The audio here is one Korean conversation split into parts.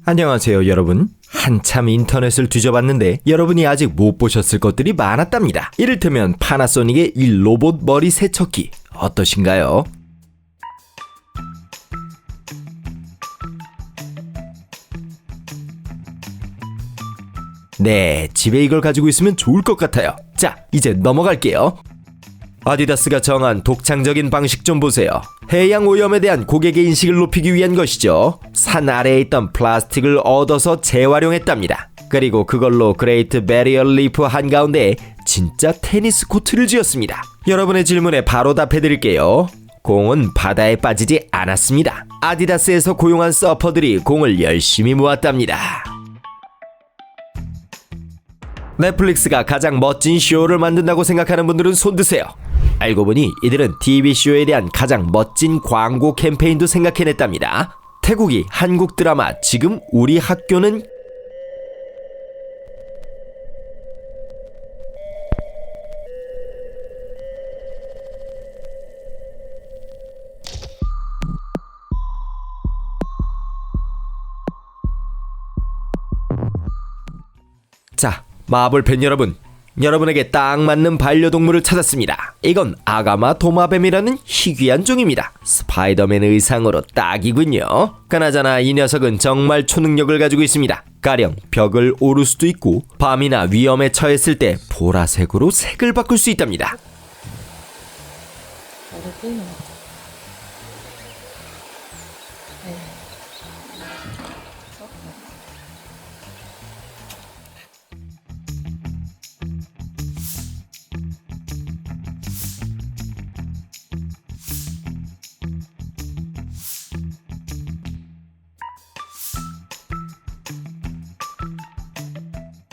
안녕하세요 여러분. 한참 인터넷을 뒤져봤는데 여러분이 아직 못 보셨을 것들이 많았답니다. 이를테면 파나소닉의 이 로봇 머리 세척기 어떠신가요? 네, 집에 이걸 가지고 있으면 좋을 것 같아요. 자, 이제 넘어갈게요. 아디다스가 정한 독창적인 방식 좀 보세요. 해양 오염에 대한 고객의 인식을 높이기 위한 것이죠. 산 아래에 있던 플라스틱을 얻어서 재활용했답니다. 그리고 그걸로 그레이트 베리어 리프 한가운데에 진짜 테니스 코트를 지었습니다. 여러분의 질문에 바로 답해드릴게요. 공은 바다에 빠지지 않았습니다. 아디다스에서 고용한 서퍼들이 공을 열심히 모았답니다. 넷플릭스가 가장 멋진 쇼를 만든다고 생각하는 분들은 손드세요. 알고 보니 이들은 TV쇼에 대한 가장 멋진 광고 캠페인도 생각해냈답니다. 태국이 한국 드라마 지금 우리 학교는 자, 마블 팬 여러분, 여러분에게 딱 맞는 반려동물을 찾았습니다. 이건 아가마 도마뱀이라는 희귀한 종입니다. 스파이더맨 의상으로 딱이군요. 그나저나 이 녀석은 정말 초능력을 가지고 있습니다. 가령 벽을 오를 수도 있고 밤이나 위험에 처했을 때 보라색으로 색을 바꿀 수 있답니다.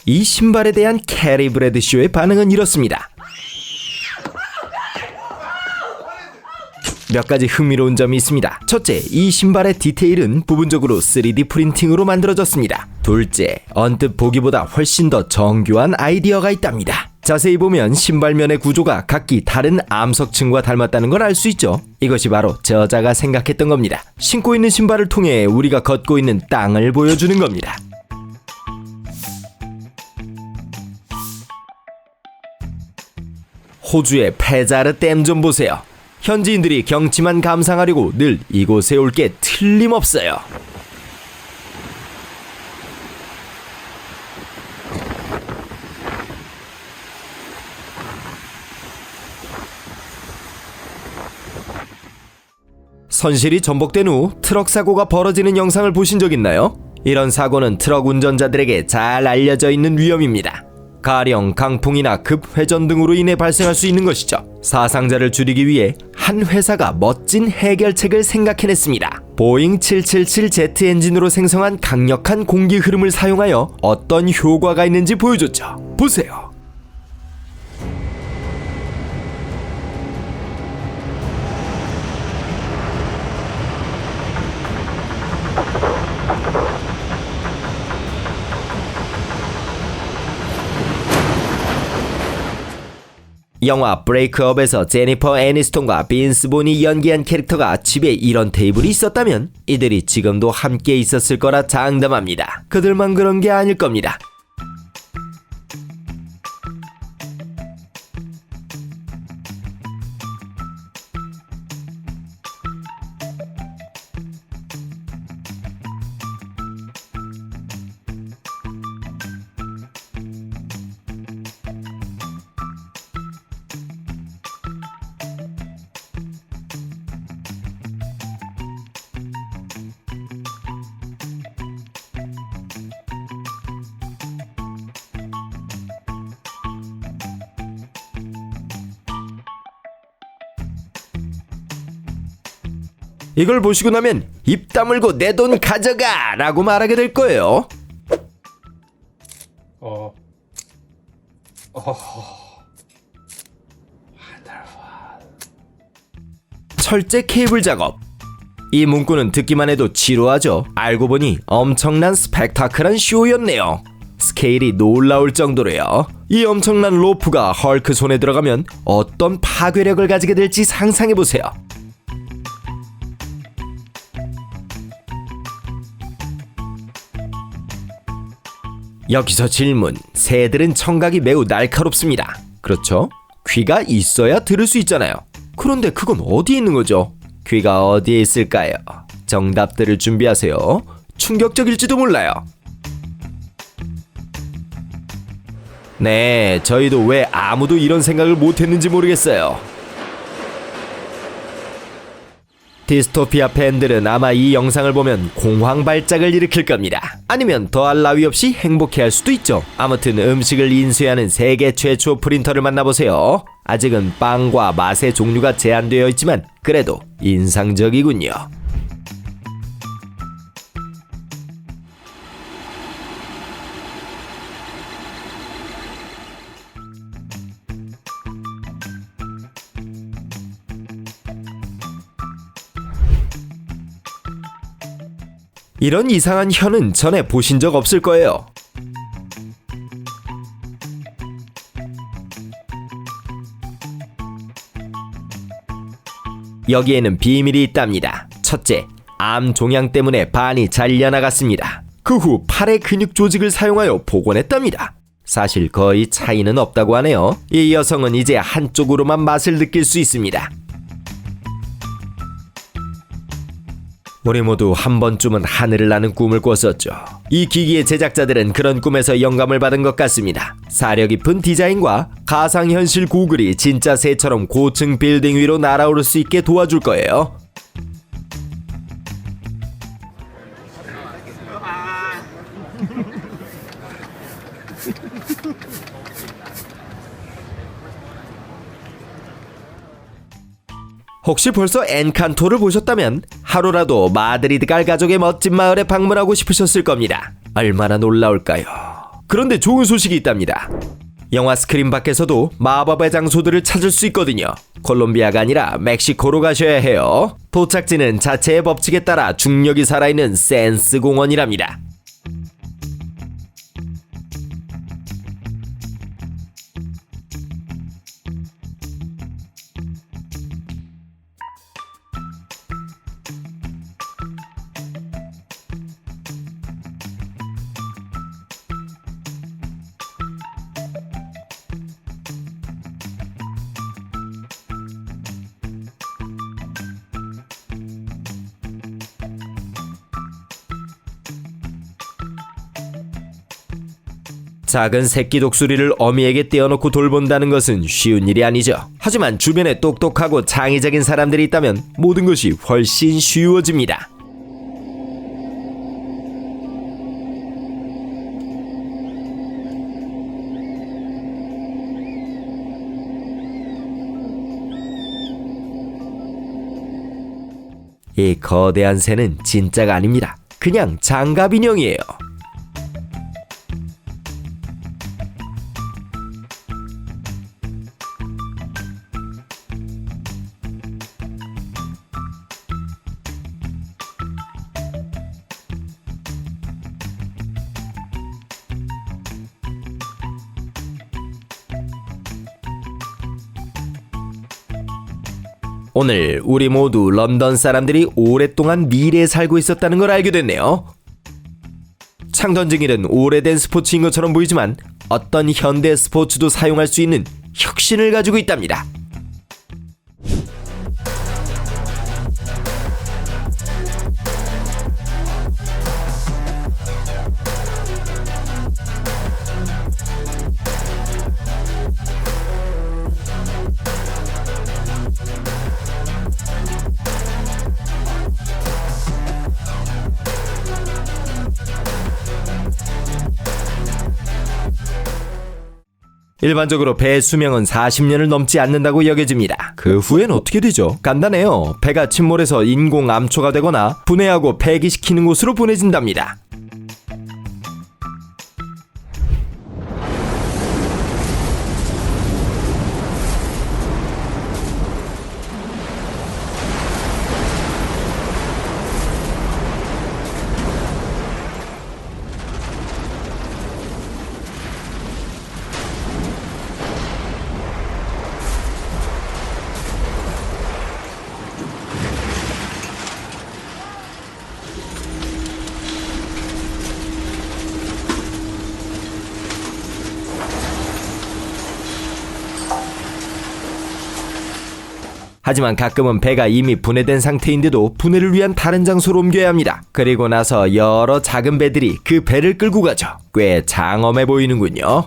이 신발에 대한 캐리 브래드쇼의 반응은 이렇습니다. 몇 가지 흥미로운 점이 있습니다. 첫째, 이 신발의 디테일은 부분적으로 3D 프린팅으로 만들어졌습니다. 둘째, 언뜻 보기보다 훨씬 더 정교한 아이디어가 있답니다. 자세히 보면 신발면의 구조가 각기 다른 암석층과 닮았다는 걸 알 수 있죠. 이것이 바로 저자가 생각했던 겁니다. 신고 있는 신발을 통해 우리가 걷고 있는 땅을 보여주는 겁니다. 호주의 페자르 댐 좀 보세요. 현지인들이 경치만 감상하려고 늘 이곳에 올 게 틀림없어요. 선실이 전복된 후 트럭 사고가 벌어지는 영상을 보신 적 있나요? 이런 사고는 트럭 운전자들에게 잘 알려져 있는 위험입니다. 가령 강풍이나 급회전 등으로 인해 발생할 수 있는 것이죠. 사상자를 줄이기 위해 한 회사가 멋진 해결책을 생각해냈습니다. 보잉 777Z 엔진으로 생성한 강력한 공기 흐름을 사용하여 어떤 효과가 있는지 보여줬죠. 보세요. 영화 브레이크업에서 제니퍼 애니스톤과 빈스 본이 연기한 캐릭터가 집에 이런 테이블이 있었다면 이들이 지금도 함께 있었을 거라 장담합니다. 그들만 그런 게 아닐 겁니다. 이걸 보시고 나면 입 다물고 내 돈 가져가! 라고 말하게 될 거예요. 철제 케이블 작업. 이 문구는 듣기만 해도 지루하죠. 알고 보니 엄청난 스펙타클한 쇼였네요. 스케일이 놀라울 정도로요. 이 엄청난 로프가 헐크 손에 들어가면 어떤 파괴력을 가지게 될지 상상해보세요. 여기서 질문. 새들은 청각이 매우 날카롭습니다. 그렇죠? 귀가 있어야 들을 수 있잖아요. 그런데 그건 어디에 있는 거죠? 귀가 어디에 있을까요? 정답들을 준비하세요. 충격적일지도 몰라요. 네, 저희도 왜 아무도 이런 생각을 못했는지 모르겠어요. 디스토피아 팬들은 아마 이 영상을 보면 공황 발작을 일으킬 겁니다. 아니면 더할 나위 없이 행복해할 수도 있죠. 아무튼 음식을 인쇄하는 세계 최초 프린터를 만나보세요. 아직은 빵과 맛의 종류가 제한되어 있지만 그래도 인상적이군요. 이런 이상한 현은 전에 보신 적 없을 거예요. 여기에는 비밀이 있답니다. 첫째, 암 종양 때문에 반이 잘려나갔습니다. 그 후 팔의 근육 조직을 사용하여 복원했답니다. 사실 거의 차이는 없다고 하네요. 이 여성은 이제 한쪽으로만 맛을 느낄 수 있습니다. 우리 모두 한 번쯤은 하늘을 나는 꿈을 꿨었죠. 이 기기의 제작자들은 그런 꿈에서 영감을 받은 것 같습니다. 사려 깊은 디자인과 가상현실 고글이 진짜 새처럼 고층 빌딩 위로 날아오를 수 있게 도와줄 거예요. 혹시 벌써 엔칸토를 보셨다면 하루라도 마드리드 갈 가족의 멋진 마을에 방문하고 싶으셨을 겁니다. 얼마나 놀라울까요? 그런데 좋은 소식이 있답니다. 영화 스크린 밖에서도 마법의 장소들을 찾을 수 있거든요. 콜롬비아가 아니라 멕시코로 가셔야 해요. 도착지는 자체의 법칙에 따라 중력이 살아있는 센스 공원이랍니다. 작은 새끼 독수리를 어미에게 떼어놓고 돌본다는 것은 쉬운 일이 아니죠. 하지만 주변에 똑똑하고 창의적인 사람들이 있다면 모든 것이 훨씬 쉬워집니다. 이 거대한 새는 진짜가 아닙니다. 그냥 장갑 인형이에요. 오늘 우리 모두 런던 사람들이 오랫동안 미래에 살고 있었다는 걸 알게 됐네요. 창 던진 일은 오래된 스포츠인 것처럼 보이지만 어떤 현대 스포츠도 사용할 수 있는 혁신을 가지고 있답니다. 일반적으로 배의 수명은 40년을 넘지 않는다고 여겨집니다. 그 후엔 어떻게 되죠? 간단해요. 배가 침몰해서 인공 암초가 되거나 분해하고 폐기시키는 곳으로 보내진답니다. 하지만 가끔은 배가 이미 분해된 상태인데도 분해를 위한 다른 장소로 옮겨야 합니다. 그리고 나서 여러 작은 배들이 그 배를 끌고 가죠. 꽤 장엄해 보이는군요.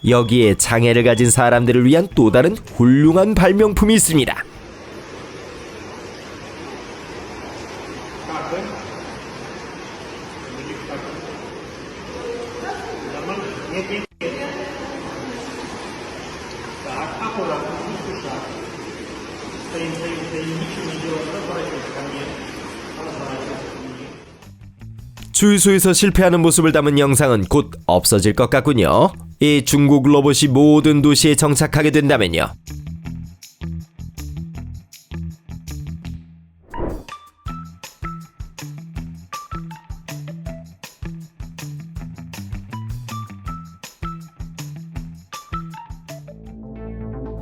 여기에 장애를 가진 사람들을 위한 또 다른 훌륭한 발명품이 있습니다. 주유소에서 실패하는 모습을 담은 영상은 곧 없어질 것 같군요. 이 중국 로봇이 모든 도시에 정착하게 된다면요.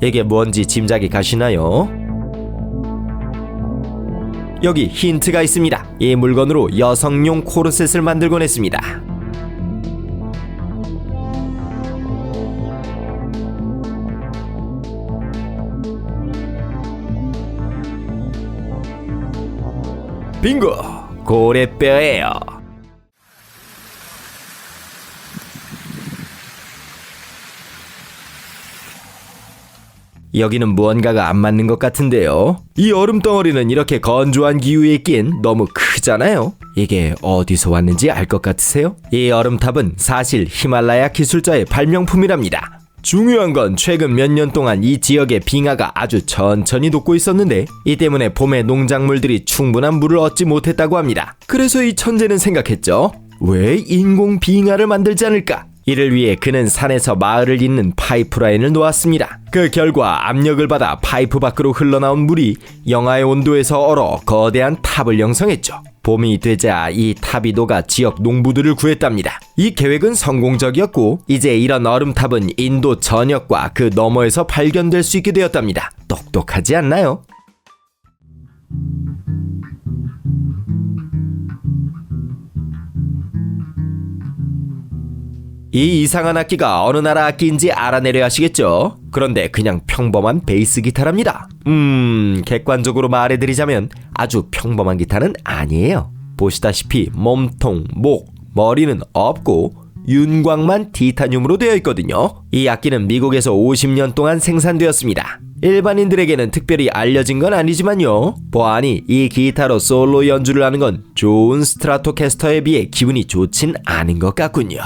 이게 뭔지 짐작이 가시나요? 여기 힌트가 있습니다. 이 물건으로 여성용 코르셋을 만들곤 했습니다. 빙고! 고래뼈예요. 여기는 무언가가 안 맞는 것 같은데요. 이 얼음 덩어리는 이렇게 건조한 기후에 있긴 너무 크잖아요. 이게 어디서 왔는지 알 것 같으세요? 이 얼음탑은 사실 히말라야 기술자의 발명품이랍니다. 중요한 건 최근 몇 년 동안 이 지역의 빙하가 아주 천천히 녹고 있었는데 이 때문에 봄에 농작물들이 충분한 물을 얻지 못했다고 합니다. 그래서 이 천재는 생각했죠. 왜 인공 빙하를 만들지 않을까? 이를 위해 그는 산에서 마을을 잇는 파이프라인을 놓았습니다. 그 결과 압력을 받아 파이프 밖으로 흘러나온 물이 영하의 온도에서 얼어 거대한 탑을 형성했죠. 봄이 되자 이 탑이 녹아 지역 농부들을 구했답니다. 이 계획은 성공적이었고 이제 이런 얼음탑은 인도 전역과 그 너머에서 발견될 수 있게 되었답니다. 똑똑하지 않나요? 이 이상한 악기가 어느 나라 악기인지 알아내려 하시겠죠? 그런데 그냥 평범한 베이스 기타랍니다. 객관적으로 말해드리자면 아주 평범한 기타는 아니에요. 보시다시피 몸통, 목, 머리는 없고 윤곽만 티타늄으로 되어 있거든요. 이 악기는 미국에서 50년 동안 생산되었습니다. 일반인들에게는 특별히 알려진 건 아니지만요. 보아하니 이 기타로 솔로 연주를 하는 건 좋은 스트라토캐스터에 비해 기분이 좋진 않은 것 같군요.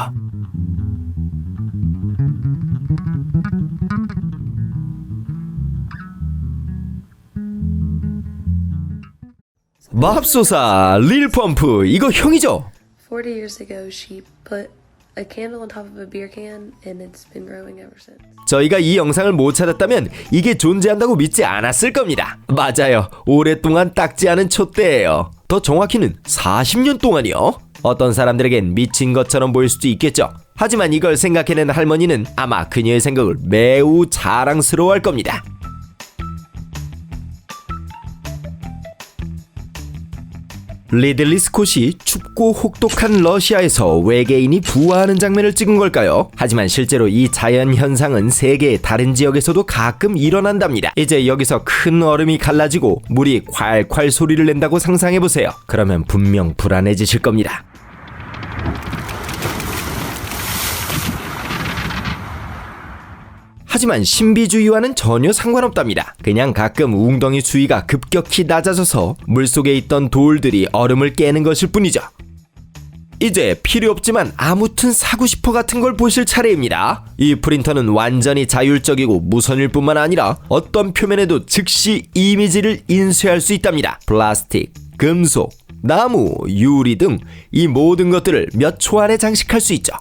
맙소사 릴펌프 이거 형이죠? 40 years ago, she put a candle on top of a beer can, and it's been growing ever since. 저희가 이 영상을 못 찾았다면 이게 존재한다고 믿지 않았을 겁니다. 맞아요. 오랫동안 닦지 않은 촛대예요. 더 정확히는 40년 동안이요. 어떤 사람들에겐 미친 것처럼 보일 수도 있겠죠. 하지만 이걸 생각해낸 할머니는 아마 그녀의 생각을 매우 자랑스러워할 겁니다. 리들리 스콧이 춥고 혹독한 러시아에서 외계인이 부화하는 장면을 찍은 걸까요? 하지만 실제로 이 자연 현상은 세계의 다른 지역에서도 가끔 일어난답니다. 이제 여기서 큰 얼음이 갈라지고 물이 콸콸 소리를 낸다고 상상해보세요. 그러면 분명 불안해지실 겁니다. 하지만 신비주의와는 전혀 상관없답니다. 그냥 가끔 웅덩이 수위가 급격히 낮아져서 물속에 있던 돌들이 얼음을 깨는 것일 뿐이죠. 이제 필요 없지만 아무튼 사고 싶어 같은 걸 보실 차례입니다. 이 프린터는 완전히 자율적이고 무선일 뿐만 아니라 어떤 표면에도 즉시 이미지를 인쇄할 수 있답니다. 플라스틱, 금속, 나무, 유리 등 이 모든 것들을 몇 초 안에 장식할 수 있죠.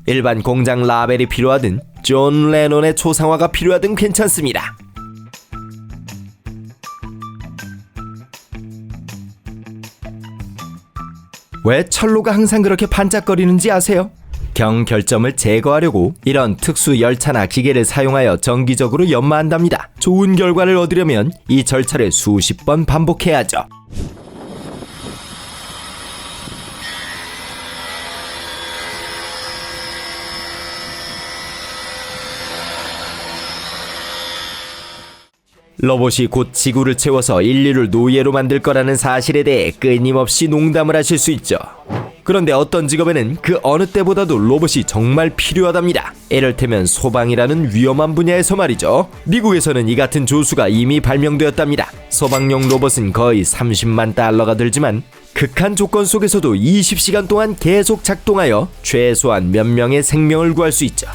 일반 공장 라벨이 필요하든 존 레논의 초상화가 필요하든 괜찮습니다. 왜 철로가 항상 그렇게 반짝거리는지 아세요? 경결점을 제거하려고 이런 특수 열차나 기계를 사용하여 정기적으로 연마한답니다. 좋은 결과를 얻으려면 이 절차를 수십 번 반복해야 하죠. 로봇이 곧 지구를 채워서 인류를 노예로 만들 거라는 사실에 대해 끊임없이 농담을 하실 수 있죠. 그런데 어떤 직업에는 그 어느 때보다도 로봇이 정말 필요하답니다. 이를테면 소방이라는 위험한 분야에서 말이죠. 미국에서는 이 같은 조수가 이미 발명되었답니다. 소방용 로봇은 거의 30만 달러가 들지만 극한 조건 속에서도 20시간 동안 계속 작동하여 최소한 몇 명의 생명을 구할 수 있죠.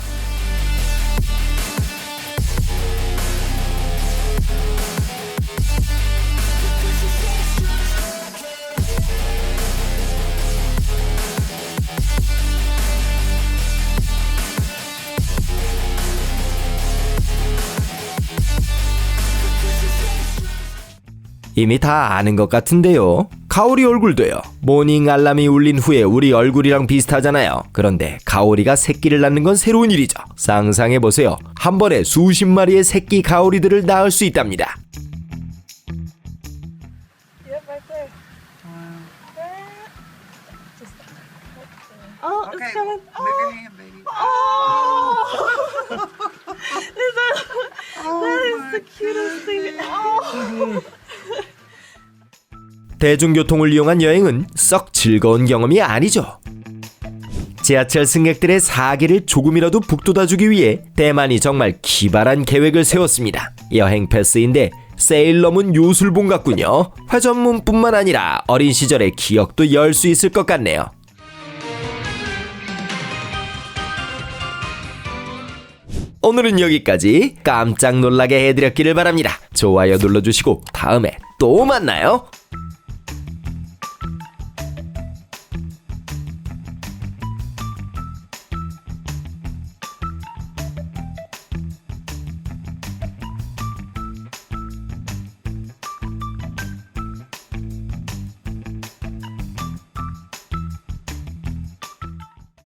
이미 다 아는 것 같은데요. 가오리 얼굴도요. 모닝 알람이 울린 후에 우리 얼굴이랑 비슷하잖아요. 그런데 가오리가 새끼를 낳는 건 새로운 일이죠. 상상해보세요. 한 번에 수십 마리의 새끼 가오리들을 낳을 수 있답니다. Yep, right there. Oh, Okay, it's coming. move your hand, baby. That is the cutest thing. Oh. 대중교통을 이용한 여행은 썩 즐거운 경험이 아니죠. 지하철 승객들의 사기를 조금이라도 북돋아주기 위해 대만이 정말 기발한 계획을 세웠습니다. 여행 패스인데 세일러문 요술봉 같군요. 회전문뿐만 아니라 어린 시절의 기억도 열 수 있을 것 같네요. 오늘은 여기까지. 깜짝 놀라게 해드렸기를 바랍니다. 좋아요 눌러주시고 다음에 또 만나요.